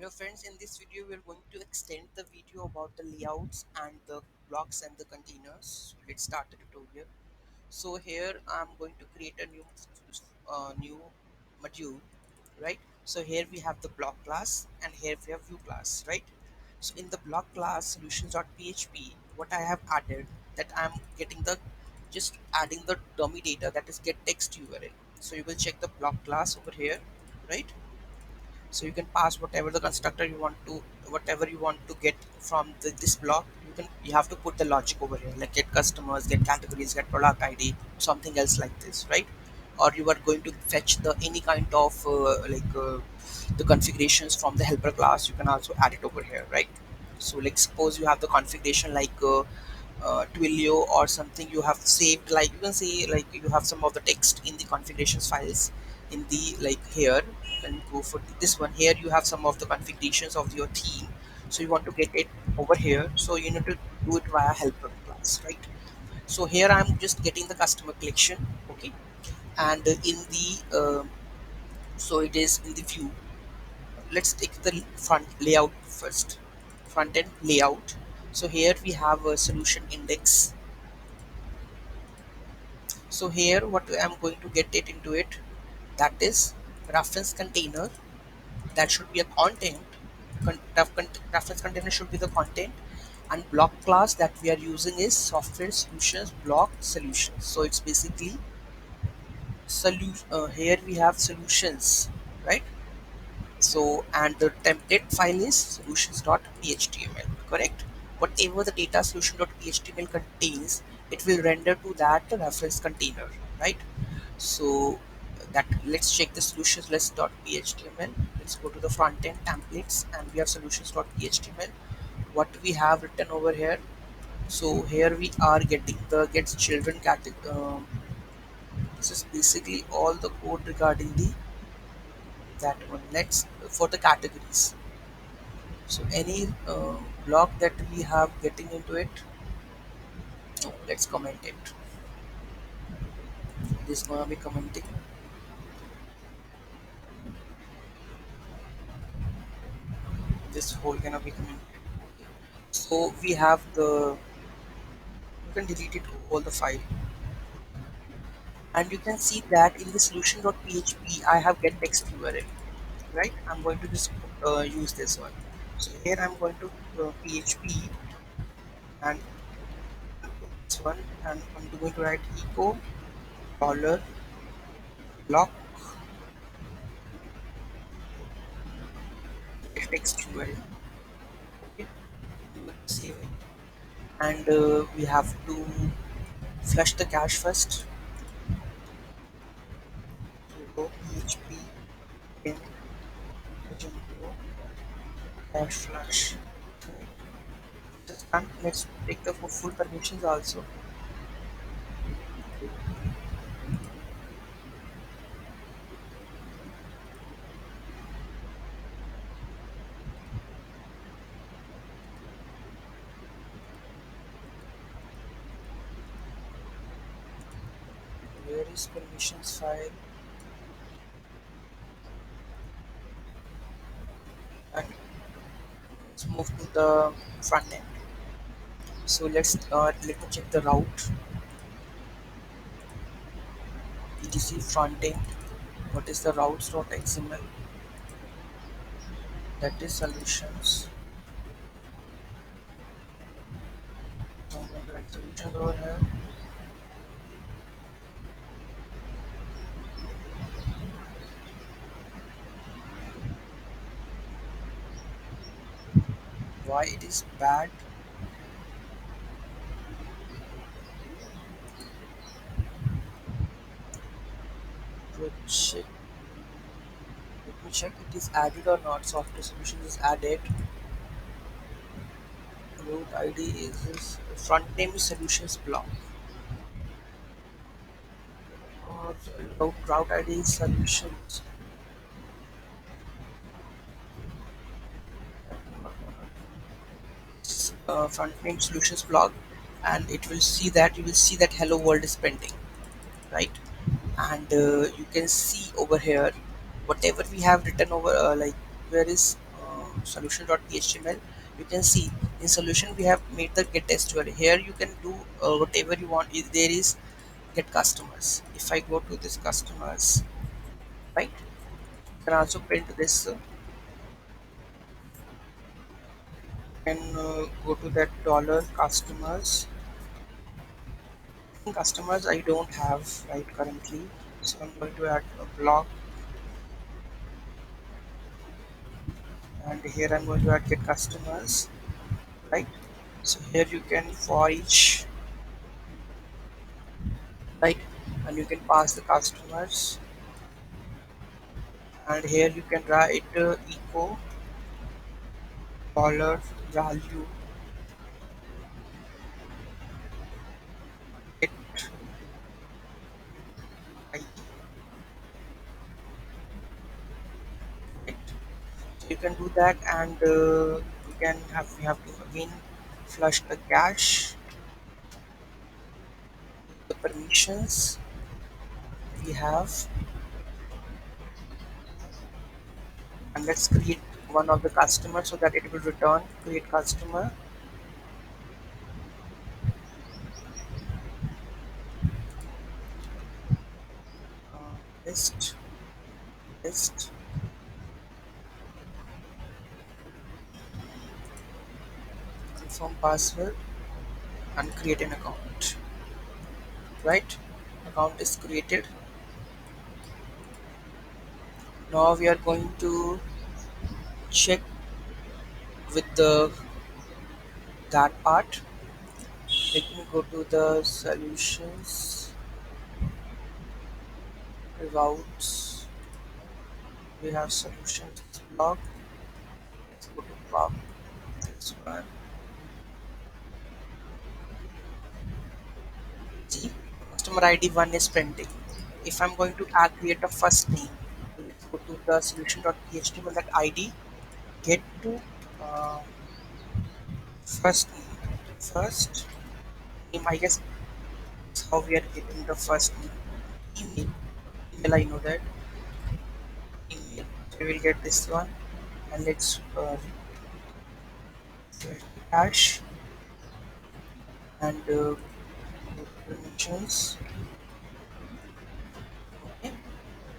Hello friends, in this video we are going to extend the video about the layouts and the blocks and the containers. Let's start the tutorial. So here I'm going to create a new module, right? So here we have the block class and here we have view class, right? So in the block class solutions.php, what I have added that I'm getting the just adding the dummy data, that is get text URL. So you will check the block class over here, right? So you can pass whatever the constructor you want to, whatever you want to get from this block. You have to put the logic over here, like get customers, get categories, get product ID, something else like this, right? Or you are going to fetch the any kind of the configurations from the helper class. You can also add it over here, right? So like suppose you have the configuration like Twilio or something you have saved, like you can say like you have some of the text in the configurations files in the like here. You can go for this one. Here you have some of the configurations of your theme, so you want to get it over here, so you need to do it via helper class, right? So here I'm just getting the customer collection, okay? And in the so it is in the view. Let's take the front layout first. Front end layout. So here we have a solution index. So here what I'm going to get it into it, that is reference container. That should be a content. Reference container should be the content, and block class that we are using is software solutions block solutions. So it's basically solution. Here we have solutions, right? So and the template file is solutions.html, correct? Whatever the data solution.html contains, it will render to that reference container, right? So that let's check the solutions list.html. Let's go to the front end templates and we have solutions.html. What we have written over here, so here we are getting the gets children category. This is basically all the code regarding the that one. Let's for the categories. So any block that we have getting into it, no, let's comment it. This gonna be commenting. This whole gonna be commented. So we have the, you can delete it all the file, and you can see that in the solution.php I have get text URL, right? I'm going to just use this one. So here I'm going to php and this one, and I'm going to write echo dollar block text URL. Okay, save it, and we have to flush the cache first. So php in Magento cache flush. Just done. Let's take the full permissions also. Where is permissions file? And let's move to the front end. So let me check the route. etc front end. What is the routes.xml? That is solutions. So I'm going to write solutions over here. Why it is bad? To check. Let me check it is added or not. Software solutions is added. Root ID is this. Front name is solutions block. Or route ID is solutions. Front name solutions blog, and it will see that you will see that hello world is pending, right? And you can see over here whatever we have written over, like where is solution.html, you can see in solution we have made the get SQL. Here you can do whatever you want. There is get customers. If I go to this customers, right, you can also print this. Can go to that dollar customers. Customers I don't have right currently, so I'm going to add a block, and here I'm going to add get customers, right. So here you can for each, right, and you can pass the customers, and here you can write echo dollar value get ID, right. So you can do that, and you can have we have to again flush the cache, the permissions we have, and let's create one of the customers so that it will return create customer. List list confirm password and create an account, right. Account is created. Now we are going to check with the that part. Let me go to the solutions routes. We have solutions blog. Let's go to blog. This one. See, customer ID one is pending. If I'm going to add create a first name, let's go to the solution.html that ID get to uh, first name. First name, I guess is how we are getting the first name. Email. Email, I know that. Email. So we will get this one, and let's set hash and permissions. Okay.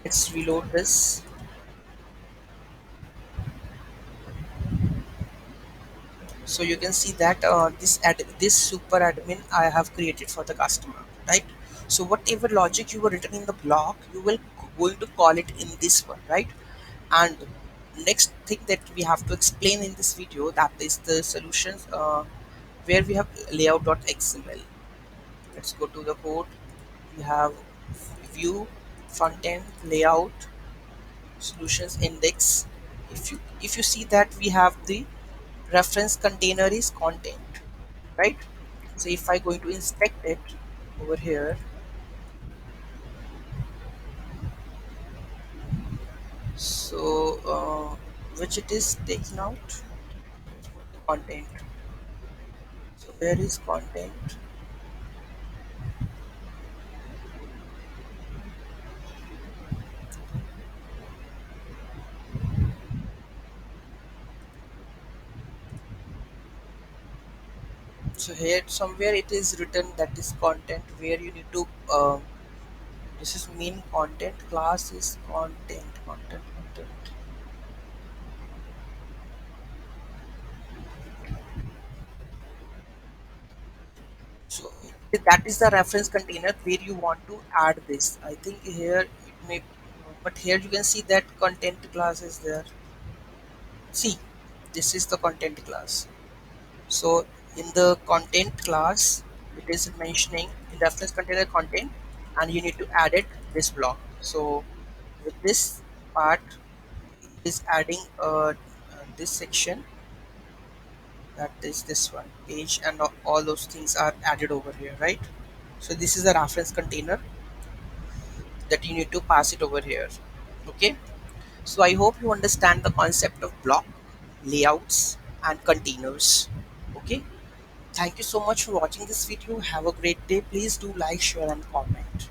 Let's reload this. So you can see that this super admin I have created for the customer, right. So whatever logic you were written in the block, you will going to call it in this one, right. And next thing that we have to explain in this video, that is the solutions where we have layout.xml. Let's go to the code. We have view, front end, layout, solutions index. If you see that we have the reference container is content, right. So if I going to inspect it over here, so which it is taken out content. So where is content? So here somewhere it is written that is content, where you need to this is main content, class is content. So that is the reference container where you want to add this. I think here it may, but here you can see that content class is there. See, this is the content class. So in the content class, it is mentioning in reference container content, and you need to add it this block. So with this part is adding this section, that is this one page, and all those things are added over here, right. So this is the reference container that you need to pass it over here. Okay, so I hope you understand the concept of block, layouts, and containers. Okay, thank you so much for watching this video. Have a great day. Please do like, share, and comment.